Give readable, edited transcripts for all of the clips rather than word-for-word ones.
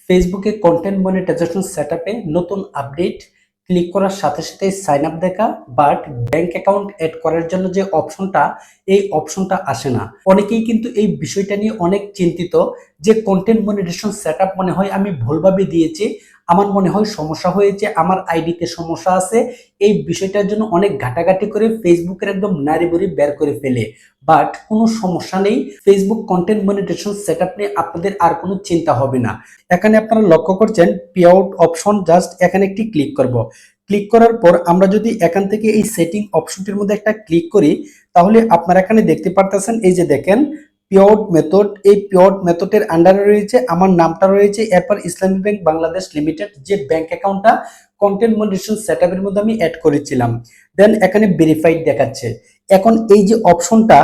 ফেসবুকে content monetization সেটআপে নতুন update click করার সাথে সাথে সাইন আপ দেখা, বাট ব্যাংক অ্যাকাউন্ট অ্যাড করার জন্য যে অপশনটা, এই অপশনটা আসে না। অনেকেই কিন্তু এই বিষয়টা নিয়ে অনেক চিন্তিত যে কন্টেন্ট মনিটাইজেশন সেটআপ মনে হয় আমি ভুলভাবে দিয়েছি, আমার মনে হয় সমস্যা হয়েছে, আমার আইডিতে সমস্যা আছে। এই বিষয়টার জন্য অনেক ঘাটাঘাটি করে ফেসবুকের একদম নাড়িভুড়ি বের করে ফেলে। বাট কোনো সমস্যা নেই, ফেসবুক কন্টেন্ট মনিটাইজেশন সেটআপ নিয়ে আপনাদের আর কোনো চিন্তা হবে না। এখানে আপনারা লক্ষ্য করছেন পে আউট অপশন, জাস্ট এখানে একটি ক্লিক করব। ক্লিক করার পর আমরা যদি এখান থেকে এই সেটিং অপশনটির মধ্যে একটা ক্লিক করি, তাহলে আপনারা এখানে দেখতে পারতেছেন, এই যে দেখেন পে আউট মেথড। এই পে আউট মেথডের আন্ডারে রয়েছে আমার নামটা রয়েছে, এরপর ইসলামী ব্যাংক বাংলাদেশ লিমিটেড, যে ব্যাংক অ্যাকাউন্টটা কন্টেন্ট মনিটাইজেশন সেটআপের মধ্যে আমি অ্যাড করেছিলাম। দেন এখানে ভেরিফাইড দেখাচ্ছে। এখন এই যে অপশনটা,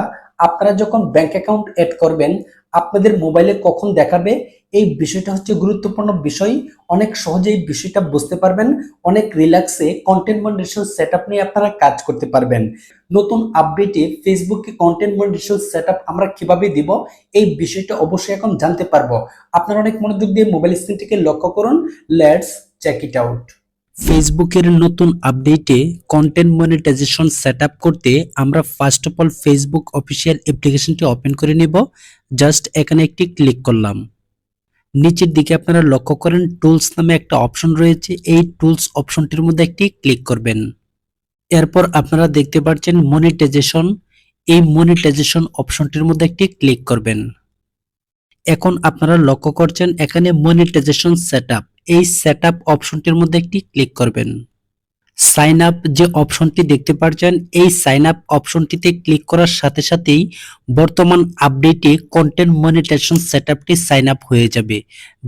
আপনারা যখন ব্যাংক অ্যাকাউন্ট অ্যাড করবেন আপনাদের মোবাইলে কখন দেখাবে, এই বিষয়টা হচ্ছে গুরুত্বপূর্ণ বিষয়। অনেক সহজেই বিষয়টা বুঝতে পারবেন, অনেক রিল্যাক্সে কন্টেন্ট মনিটাইজেশন সেটআপ নিয়ে আপনারা কাজ করতে পারবেন। নতুন আপডেটে ফেসবুকে কন্টেন্ট মনিটাইজেশন সেটআপ আমরা কিভাবে দিব, এই বিষয়টা অবশ্যই এখন জানতে পারবো। আপনারা অনেক মনোযোগ দিয়ে মোবাইল স্ক্রিনটিকে লক্ষ্য করুন। Let's check it out. ফেসবুকের নতুন আপডেটে কন্টেন্ট মনিটাইজেশন সেটআপ করতে আমরা first of all Facebook official অ্যাপ্লিকেশনটি ওপেন করে নেব। জাস্ট এখানে একটি ক্লিক করলাম। নিচের দিকে আপনারা লক্ষ্য করেন টুলস নামে একটা অপশন রয়েছে, এই টুলস অপশনটির মধ্যে একটি ক্লিক করবেন। এরপর আপনারা দেখতে পাচ্ছেন মনিটাইজেশন, এই মনিটাইজেশন অপশনটির মধ্যে একটি ক্লিক করবেন। এখন আপনারা লক্ষ্য করছেন এখানে মনিটাইজেশন সেটআপ, এই সেটআপ অপশনটির মধ্যে একটি ক্লিক করবেন। সাইন আপ যে অপশনটি দেখতে পাচ্ছেন, এই সাইন আপ অপশনটিতে ক্লিক করার সাথে সাথেই বর্তমান আপডেটে কন্টেন্ট মনিটাইজেশন সেটআপটি সাইন আপ হয়ে যাবে।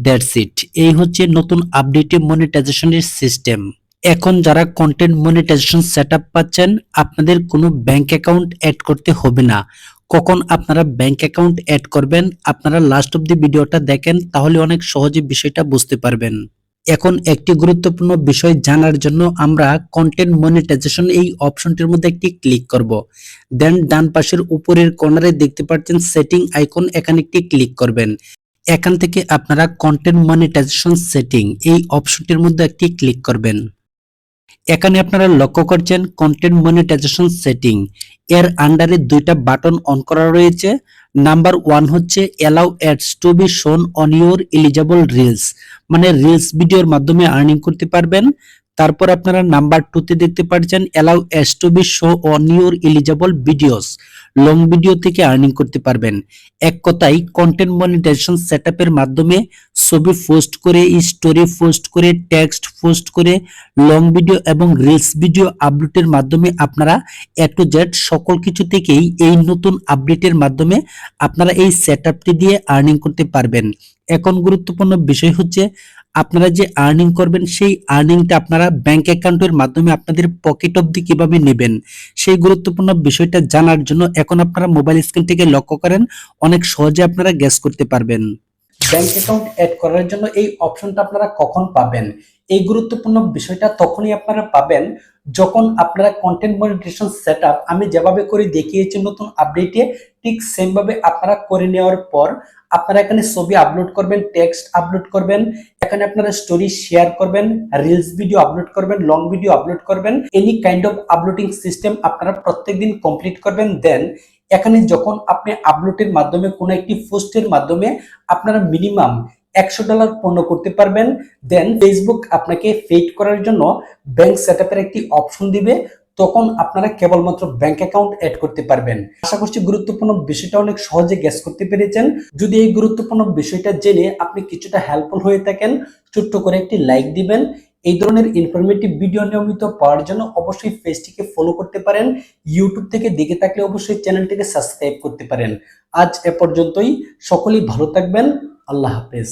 That's it. এই হচ্ছে নতুন আপডেটে মনিটাইজেশনের সিস্টেম। এখন যারা কন্টেন্ট মনিটাইজেশন সেটআপ পাচ্ছেন, আপনাদের কোনো ব্যাংক অ্যাকাউন্ট অ্যাড করতে হবে না। কখন আপনারা ব্যাংক অ্যাকাউন্ট অ্যাড করবেন, আপনারা লাস্ট অব দি ভিডিওটা দেখেন, তাহলে অনেক সহজে বিষয়টা বুঝতে পারবেন। এখন একটি গুরুত্বপূর্ণ বিষয় জানার জন্য আমরা কন্টেন্ট মনিটাইজেশন এই অপশনটির মধ্যে একটি ক্লিক করব। দেন ডান পাশের উপরের কর্নারে দেখতে পাচ্ছেন সেটিং আইকন, এখানে একটি ক্লিক করবেন। এখান থেকে আপনারা কন্টেন্ট মনিটাইজেশন সেটিং এই অপশনটির মধ্যে একটি ক্লিক করবেন। এখানে আপনারা লক্ষ্য করছেন কন্টেন্ট মনিটাইজেশন সেটিং, এর আন্ডারে দুইটা বাটন অন করা রয়েছে। নাম্বার 1 হচ্ছে allow ads to be shown on your eligible reels, মানে রিলস ভিডিওর মাধ্যমে আর্নিং করতে পারবেন। তারপর আপনারা নাম্বার 2 তে দেখতে পাচ্ছেন allow ads to be show on your eligible videos, long video থেকে আর্নিং করতে পারবেন। এক কথায় কন্টেন্ট মনিটাইজেশন সেটআপের মাধ্যমে ছবি পোস্ট করে, স্টোরি পোস্ট করে, টেক্সট পোস্ট করে, লং ভিডিও এবং রিলস ভিডিও আপলোডের মাধ্যমে আপনারা এ টু জেড সকল কিছু থেকেই এই নতুন আপডেটের মাধ্যমে আপনারা এই সেটআপটি দিয়ে আর্নিং করতে পারবেন। এখন গুরুত্বপূর্ণ বিষয় হচ্ছে আপনারা যে আর্নিং করবেন সেই আর্নিংটা আপনারা ব্যাংক অ্যাকাউন্টের মাধ্যমে আপনাদের পকেট অবধি কিভাবে নেবেন, সেই গুরুত্বপূর্ণ বিষয়টা জানার জন্য এখন আপনারা মোবাইল স্ক্রিন থেকে লক্ষ্য করেন, অনেক সহজে আপনারা গেস করতে পারবেন। ব্যাংক অ্যাকাউন্ট অ্যাড করার জন্য এই অপশনটা আপনারা কখন পাবেন, এই গুরুত্বপূর্ণ বিষয়টা তখনই আপনারা পাবেন যখন আপনারা কন্টেন্ট মনিটাইজেশন সেটআপ আমি যেভাবে করে দেখিয়েছি নতুন আপডেটে, ঠিক সেম ভাবে আপনারা করে নেওয়ার পর আপনারা এখানে ছবি আপলোড করবেন, টেক্সট আপলোড করবেন, এখানে আপনারা স্টোরি শেয়ার করবেন, রিলস ভিডিও আপলোড করবেন, লং ভিডিও আপলোড করবেন, any kind of uploading system আপনারা প্রত্যেকদিন কমপ্লিট করবেন। দেন এখানে যখন আপনি আপলোডের মাধ্যমে কোনো একটি পোস্টের মাধ্যমে আপনারা মিনিমাম $100 পণ্য করতে পারবেন, দেন ফেসবুক আপনাকে পেইড করার জন্য ব্যাংক সেটআপের একটি অপশন দিবে, তখন আপনারা কেবলমাত্র ব্যাংক অ্যাকাউন্ট অ্যাড করতে পারবেন। আশা করছি গুরুত্বপূর্ণ বিষয়টা অনেক সহজে গেস করতে পেরেছেন। যদি এই গুরুত্বপূর্ণ বিষয়টা জেনে আপনি কিছুটা হেল্পফুল হয়ে থাকেন, ছোট্ট করে একটি লাইক দিবেন। এই ধরনের ইনফরমেটিভ ভিডিও নিয়মিত পাওয়ার জন্য অবশ্যই পেজটিকে ফলো করতে পারেন। ইউটিউব থেকে দেখে থাকলে অবশ্যই চ্যানেলটিকে সাবস্ক্রাইব করতে পারেন। আজ এ পর্যন্তই, সকলেই ভালো থাকবেন। আল্লাহ হাফেজ।